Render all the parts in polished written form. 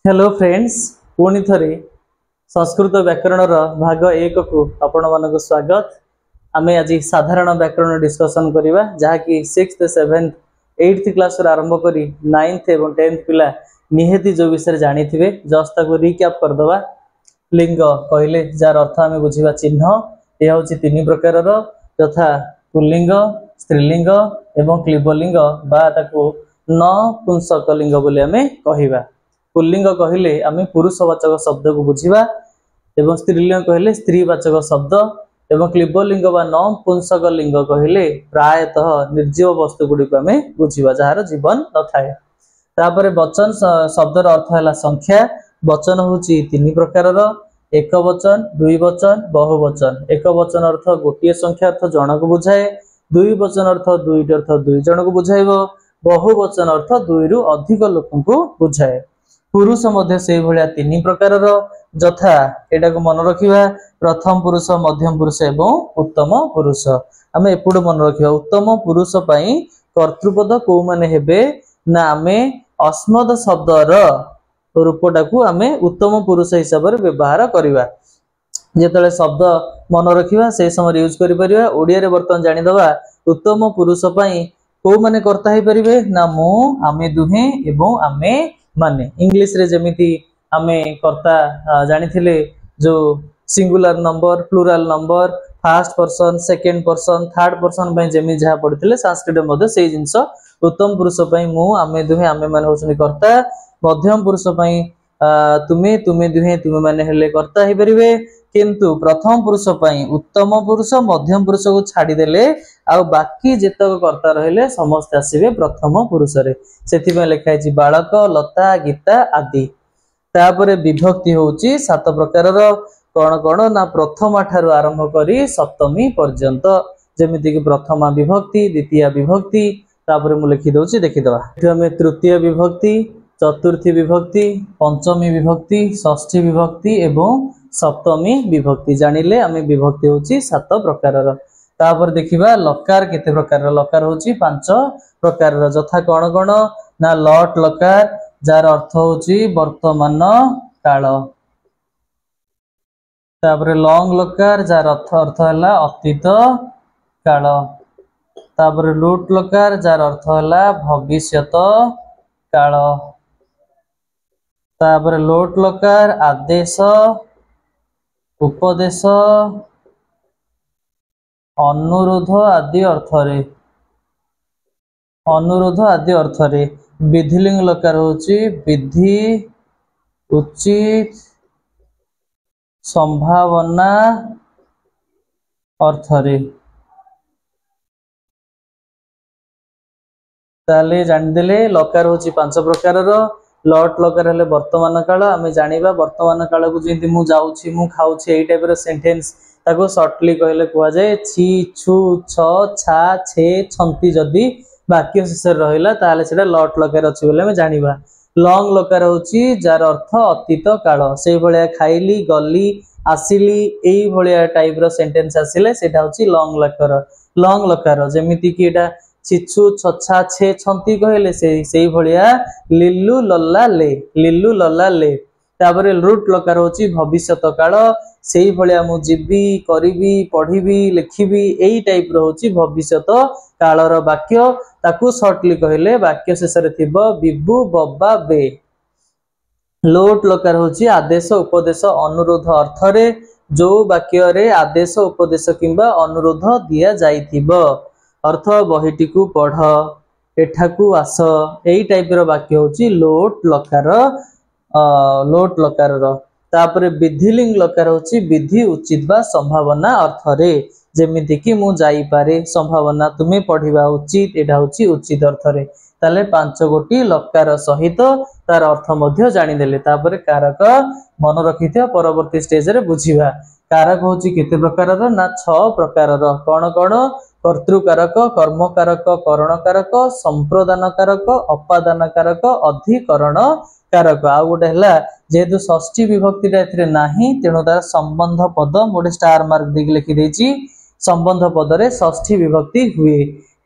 Hello friends पुणी थरे संस्कृत व्याकरण भाग 1 को आपण मानक स्वागत। आम आज साधारण व्याकरण डिस्कसन करवा जहाँकि 6th 7th 8th क्लास आरंभ कर 9th और 10th पिला निहाती जो विषय जानी थे जस्ट ताको रिक्याप करदवा। लिंग कहले जार अर्थ आम बुझा चिन्ह यह हूँ 3 प्रकार यथा पुल्लिंग स्त्रीलिंग एवं क्लीबलिंग बा ताको नपुंसक लिंग बोली आम कहवा। पुल्लिंग कहले आम पुरुषवाचक शब्द को बुझा एवं स्त्रीलिंग कहले स्त्रीवाचक शब्द एवं क्लीबलिंग बा नपुंसक लिंग कहले प्रायतः निर्जीव वस्तु गुड़ी को आम बुझा जार जीवन न थाए। तापर वचन शब्दर अर्थ है संख्या। वचन हूँ 3 प्रकार एक वचन दुई वचन बहुवचन। एक वचन अर्थ गोटे संख्या अर्थ जन को बुझाए। दुई वचन अर्थ दुईट अर्थ 2 जन को बुझाइब। बहुवचन अर्थ 2 रु अधिक लोक को बुझाए। पुरुष मध्य से भलिया 3 प्रकार यथा एटा को मन रखिबा प्रथम पुरुष मध्यम पुरुष एवं उत्तम पुरुष। आमे एपुड मन रखिबा उत्तम पुरुष पई कर्तृपद को माने हेबे ना आमे अस्मद शब्दर रूपटा को आमे उत्तम पुरुष हिसाब रे व्यवहार करिवा। जेतले शब्द मन रखिबा से समय यूज करि परिबा। ओडिया रे बर्तन जानि दबा उत्तम पुरुष पई को माने कर्ता हे परिबे ना मु आमे दुहे एवं आमे माने। इंग्लिश रे जेमिति आमे कर्ता जानी थिले जो singular number plural number first person second person third person पई जेमि जहा पढिथिले संस्कृत मध्ये सेही जिंस उत्तम पुरुष पई मु आमे दुहे आमे माने होसनि कर्ता। मध्यम पुरुष पई तुमे तुमे दुहे तुमे माने हेले कर्ता हे परिबे। किंतु प्रथम पुरुष पई उत्तम पुरुष मध्यम पुरुष को छाडी देले आ बाकी जेतक कर्ता रहिले समस्त आसीबे प्रथम पुरुष रे। सेथि में लिखा है बालक लता गीता आदि। तापरे विभक्ति होउची 7 प्रकार कौन कौन ना प्रथमा ठारू आरंभ करी सप्तमी पर्यंत जेमिति कि प्रथमा विभक्ति द्वितीय विभक्ति। तापरे मु लिखि दउची देखि दवा। एठी हमें तृतीय विभक्ति चतुर्थी विभक्ति पंचमी विभक्ति षष्ठी विभक्ति एवं सप्तमी विभक्ति जानिले आमे विभक्ति होउची 7 प्रकार। तापर देखिबा लकार केते प्रकार। लकार होउची 5 प्रकार यथा कौन कौन ना लट लकार जार अर्थ होउची वर्तमान काल। तापर लंग लकार जार अर्थ हला अतीत काल। तापर लुट लकार जार अर्थ हला भविष्यत काल। तापर लोट लकार आदेश उपदेश अनुरोध आदि अर्थरे अनुरोध आदि अर्थरे। विधिलिंग लकार होची विधि उचित संभावना अर्थरे। ताले जान देले लकार होची 5 प्रकार लट लकार हेले वर्तमान काल। आमे जानिबा वर्तमान काल को जेंति मु जाउछि मु खाउछि एई टाइप रो सेंटेंस ताको शॉर्टली कहले कुआ जाय छि छु छ छा छे छंती जदी वाक्य शेष रहिला ताले सेटा लट लकार अछि बोले आमे जानिबा। लंग लकार होछि जार अर्थ अतीत काल। सेई भलिया खाइली गली आसिली एई भलिया टाइप रो सेंटेंस आसिले सेटा होछि लंग लकार। लंग लकार जेमिति कि एटा छिछु छछा छे छंती कहले सेई भलिया लिल्लू लल्ला ले। तापरे रूट लकार होची भविष्यत काल। सेई भलिया मु जीवी करिवी पढिवी लिखिवी एई टाइप रो होची भविष्यत कालर वाक्य। ताकू शॉर्टली कहले वाक्य शेष रे थिबो बिबु बब्बा बे। लोट लकार होची आदेश उपदेश अनुरोध अर्थरे जो वाक्य रे आदेश उपदेश किंबा अनुरोध दिया जाइथिबो अर्थ बहिटी को पढ़ एठाकू आस एई टाइप रो वाक्य होची लोट लकार लोट लकार रो। तापरे विधिलिंग लकार होची विधि उचित बा संभावना अर्थरे जेमिति कि मु जाई पारे संभावना तुमे पढ़िबा उचित एटा होची उचित अर्थरे। ताले 5 गोटी लकार सहित तार अर्थ मध्य जानि देले। तापरे कारक मन रखिथिया परवर्ती स्टेज रे बुझिबा। कारक होची केते प्रकार ना 6 प्रकार कौन कौन कर्तृकारक कर्मकारक करणकारक संप्रदान कारक अपादान कारक अधिकरण कारक। आ गोटे हला जेहेतु षष्ठी विभक्ति एथिरे नाही तेणु तार संबंध पद मोटे स्टार मार्क देके लिखि देछि संबंध पद रे षष्ठी विभक्ति हुए।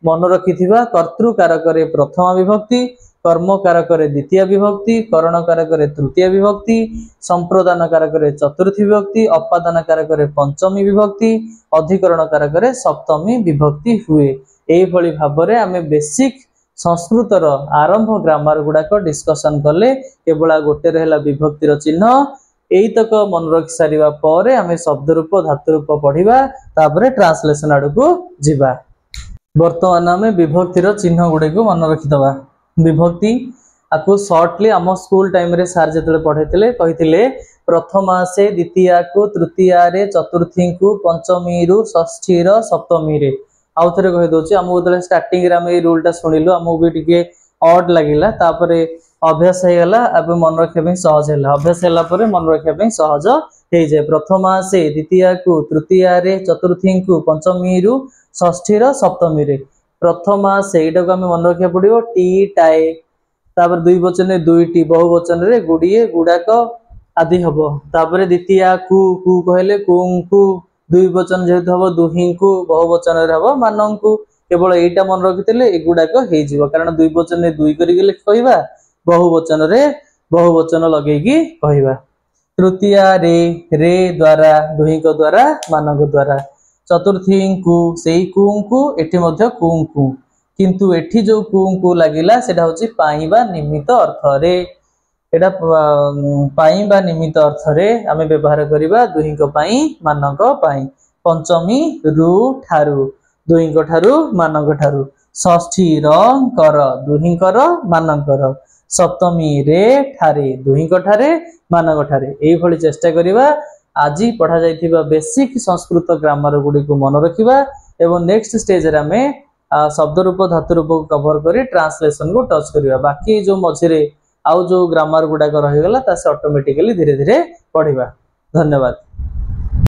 मन रखिथिबा कर्तृ कारकरे प्रथमा विभक्ति, कर्म कारकरे द्वितीय विभक्ति, करण कारकरे तृतीय विभक्ति, संप्रदान कारकरे चतुर्थी विभक्ति, अपादान कारकरे पंचमी विभक्ति, अधिकरण कारकरे सप्तमी विभक्ति हुए। एही भली भाबरे आमे बेसिक संस्कृतर आरंभ ग्रामर गुडाक डिस्कशन कले। केवल गोटे रहला विभक्तिर चिन्ह। एतक मन रखि सारिबा परे आमे शब्द रूप धातु रूप पढ़िबा, तापरे ट्रांसलेशन आडकू जिबा। वर्तमान आमे विभक्तिर चिन्ह गुडे को मन रखिदबा। विभक्ति आपको शॉर्टली आम स्कूल टाइम रे सार जेतले पढ़ेतिले कहितिले प्रथमा से द्वितीया को तृतीया रे चतुर्थी को पंचमी रु षष्ठी र सप्तमी रे। आउ थरे कहि दोची हमहु जेतले स्टार्टिंग रे हम ए रूल टा सुनिलु हमहु भी टिके ऑड लागिला, तापरे अभ्यास हे गला। अब मन रखिया पे सहज हैला, अभ्यास हैला परे मन रखिया पे सहज हे जे। प्रथमा से द्वितीया को तृतीया रे चतुर्थी को पंचमी रु षष्ठी र सप्तमी रे। प्रथमा से एटा को हम मन रखिया पड़िबो टी टाए, तापर दुई वचन रे दुईटी, बहुवचन रे गुडिए गुडाक आदि हबो। तापर द्वितीया कु कहले कुंकु, दुई वचन जेहेतु हबो दुहिंकु, बहुवचन रे हबो मानंकु। केवल एटा मन रखितले एगुडाक हे जिवो, कारण दुई वचन रे दुई करी गेले कहिबा, बहुवचन रे बहुवचन लगेगी कहिबा। तृतीया रे द्वारा, दुहिंक द्वारा, मानक द्वारा। चतुर्थी को सेई कुंकु, एठी मध्य कुंकु, किंतु एठी जो कुंकु लागिला सेटा होची पाई बा निमित्त अर्थ रे। एटा पाई बा निमित्त अर्थ रे आमे व्यवहार करिबा दुहिंक पाई, मानक पाई। पंचमी रु ठारु, दुहिंक ठारु, मानक ठारु। षष्ठी र कर, दुहिंकर मानकर। सप्तमी रे ठारे, दुहिंक ठारे, मानक ठारे। एई भली चेष्टा करिबा आज पढ़ा जाइथिबा बेसिक संस्कृत ग्रामर गुडी को मन रखिबा, एवं नेक्स्ट स्टेज रे हमें शब्द रूप धातु रूप को कवर करी ट्रांसलेशन को टच करिबा। बाकी जो मझिरे आउ जो ग्रामर गुडा रही गला ता से ऑटोमेटिकली धीरे धीरे पढ़िबा। धन्यवाद।